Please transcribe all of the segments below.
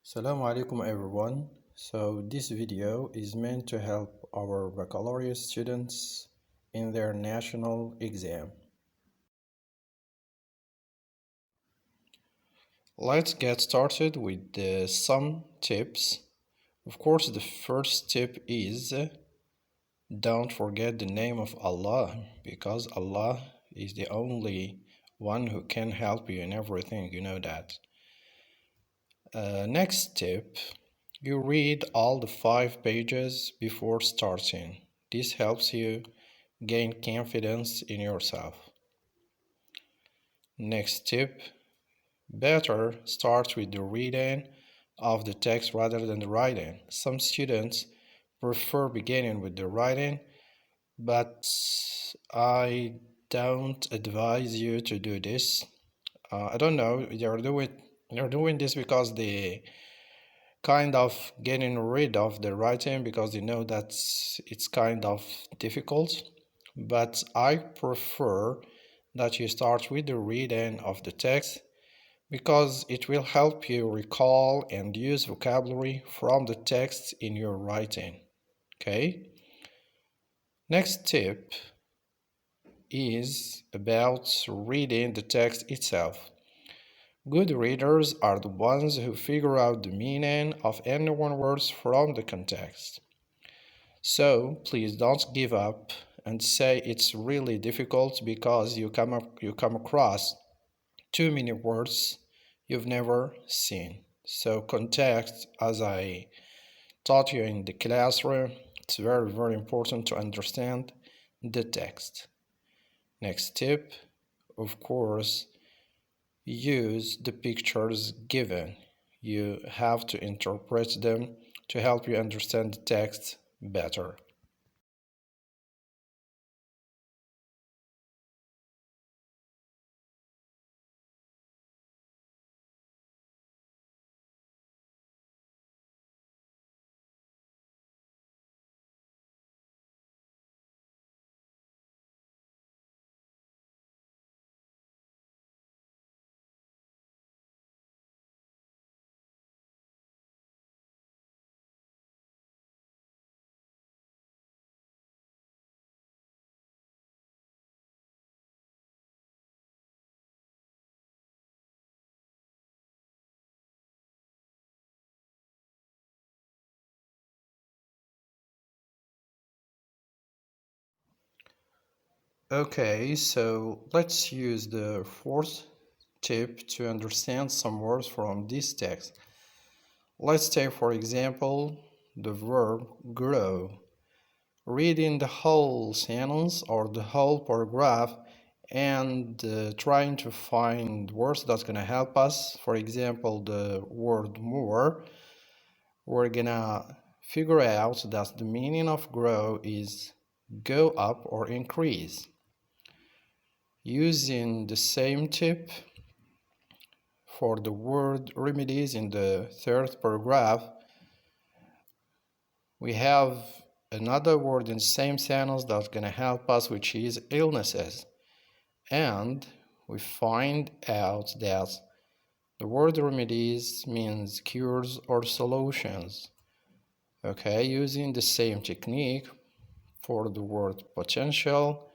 Assalamu alaikum everyone. So this video is meant to help our baccalaureate students in their national exam. Let's get started with some tips. Of course, the first tip is don't forget the name of Allah, because Allah is the only one who can help you in everything, you know that. Next tip, you read all the 5 pages before starting. This helps you gain confidence in yourself. Next tip, better start with the reading of the text rather than the writing. Some students prefer beginning with the writing, but I don't advise you to do this. I don't know, you're doing this because they kind of getting rid of the writing because they know that it's kind of difficult, but I prefer that you start with the reading of the text because it will help you recall and use vocabulary from the text in your writing. Okay? Next tip is about reading the text itself. Good readers are the ones who figure out the meaning of any one word from the context. So please don't give up and say it's really difficult because you come across too many words you've never seen. So context, as I taught you in the classroom, it's very, very important to understand the text. Next tip, of course, use the pictures given. You have to interpret them to help you understand the text better. Okay, so let's use the fourth tip to understand some words from this text. Let's take, for example, the verb grow. Reading the whole sentence or the whole paragraph and trying to find words that's going to help us. For example, the word more, we're gonna figure out that the meaning of grow is go up or increase. Using the same tip for the word remedies in the third paragraph, we have another word in the same sentence that's going to help us, which is illnesses. And we find out that the word remedies means cures or solutions. Okay, using the same technique for the word potential,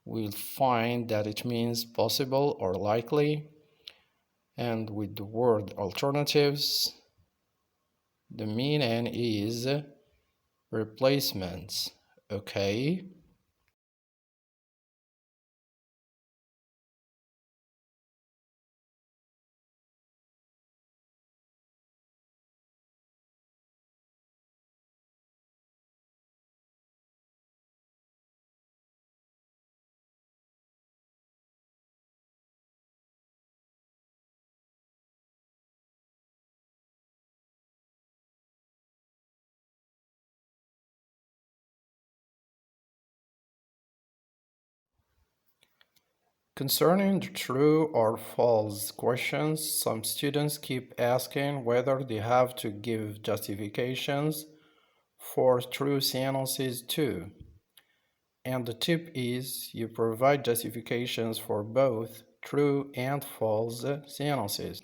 we'll find that it means possible or likely. And with the word alternatives, the meaning is replacements. Okay. Concerning the true or false questions, some students keep asking whether they have to give justifications for true sentences too. And the tip is you provide justifications for both true and false sentences.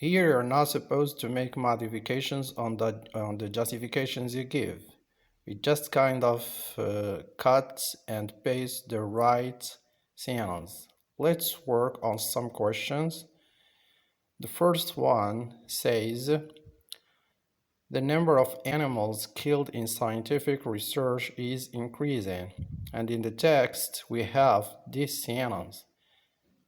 Here you're not supposed to make modifications on the justifications you give. We just kind of cut and paste the right sentence. Let's work on some questions. The first one says, the number of animals killed in scientific research is increasing. And in the text, we have this sentence.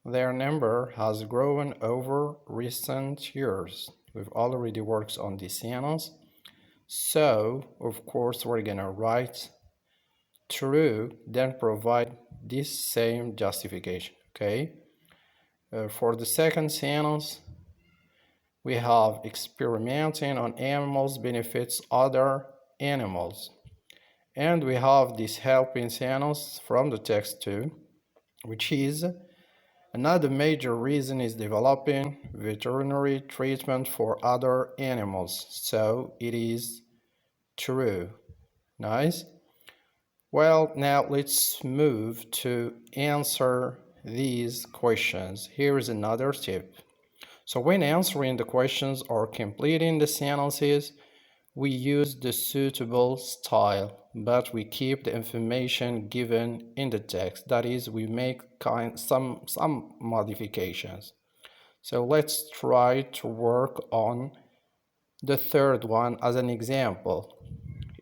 Their number has grown over recent years. We've already worked on this sentence. So, of course, we're going to write true, then provide this same justification, okay? For the second sentence, we have experimenting on animals benefits other animals. And we have this helping sentence from the text too, which is another major reason is developing veterinary treatment for other animals. So it is true. Nice. Well, now let's move to answer these questions. Here is another tip. So when answering the questions or completing the sentences, we use the suitable style, but we keep the information given in the text. That is, we make some modifications. So let's try to work on the third one as an example.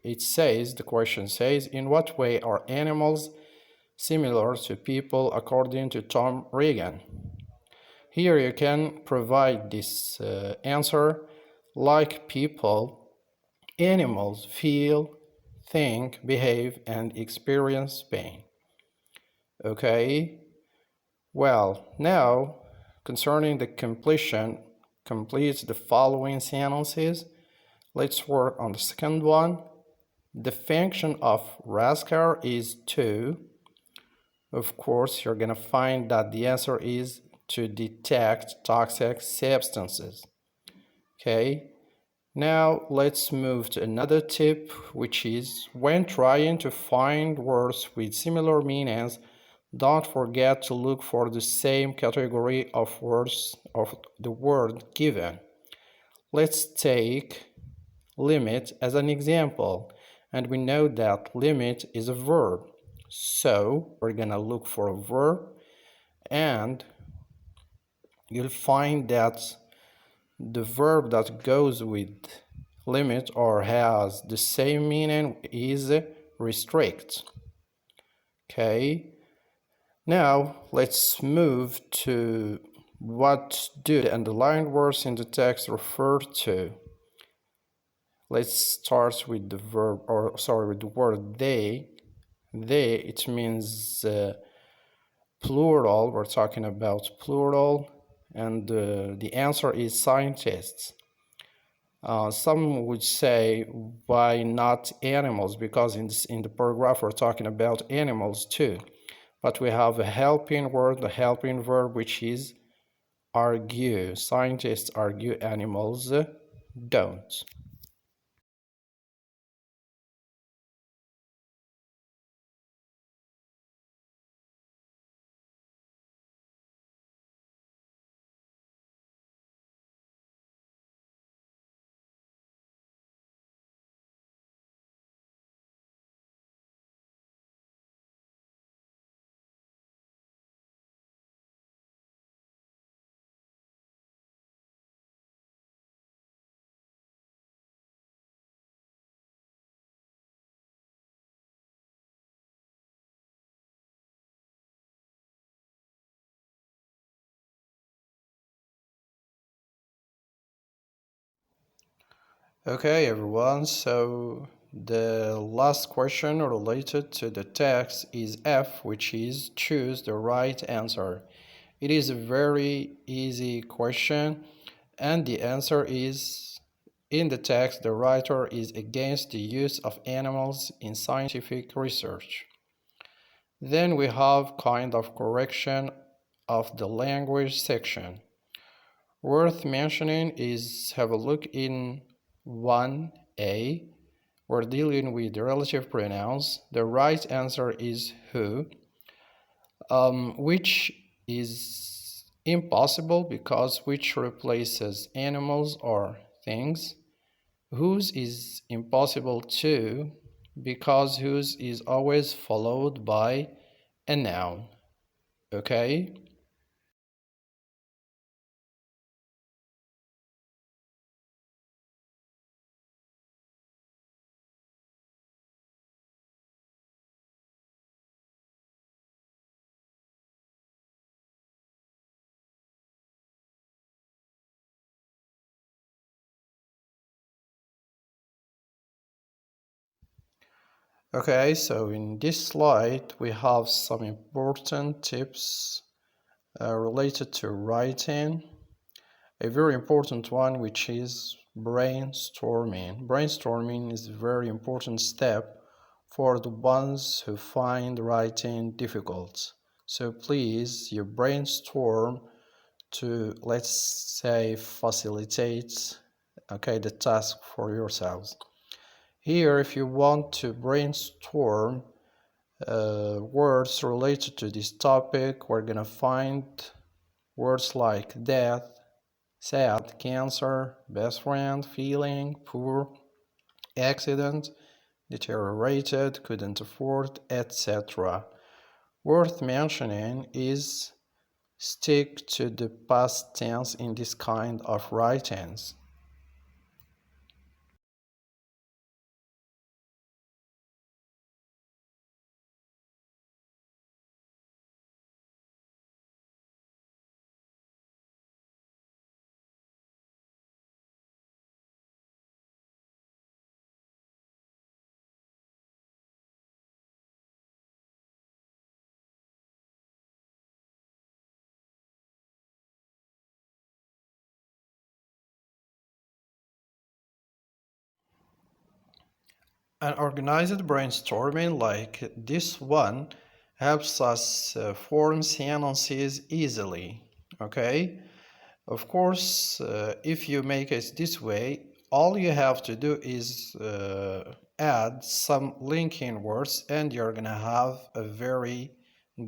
The question says, in what way are animals similar to people according to Tom Regan? Here you can provide this answer like people, animals feel, think, behave, and experience pain. Okay, well, now concerning the completion, complete the following sentences. Let's work on the second one. The function of Raskar is to, of course, you're gonna find that the answer is to detect toxic substances. Okay, now let's move to another tip, which is when trying to find words with similar meanings, don't forget to look for the same category of words of the word given. Let's take limit as an example, and we know that limit is a verb. So we're gonna look for a verb, and you'll find that the verb that goes with limit or has the same meaning is restrict. Okay, now let's move to what do the underlined words in the text refer to. Let's start with the verb, with the word they. They, it means plural. We're talking about plural, and the answer is scientists. Some would say, why not animals? Because in the paragraph we're talking about animals too. But we have a helping word, a helping verb, which is argue. Scientists argue, animals don't. Okay, everyone, so the last question related to the text is F, which is choose the right answer. It is a very easy question, and the answer is in the text, the writer is against the use of animals in scientific research. Then we have kind of correction of the language section. Worth mentioning is have a look in 1a. We're dealing with the relative pronouns. The right answer is who, which is Impossible because which replaces animals or things. Whose is impossible too because whose is always followed by a noun. Okay? Okay, so in this slide we have some important tips related to writing. A very important one, which is brainstorming. Brainstorming is a very important step for the ones who find writing difficult. So please, you brainstorm to, let's say, facilitate, okay, the task for yourselves. Here, if you want to brainstorm words related to this topic, we're gonna find words like death, sad, cancer, best friend, feeling, poor, accident, deteriorated, couldn't afford, etc. Worth mentioning is stick to the past tense in this kind of writings. An organized brainstorming like this one helps us form sentences easily. Okay? Of course, if you make it this way, all you have to do is add some linking words and you're gonna have a very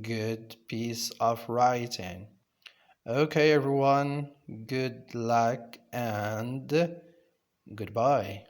good piece of writing. Okay, everyone, good luck and goodbye.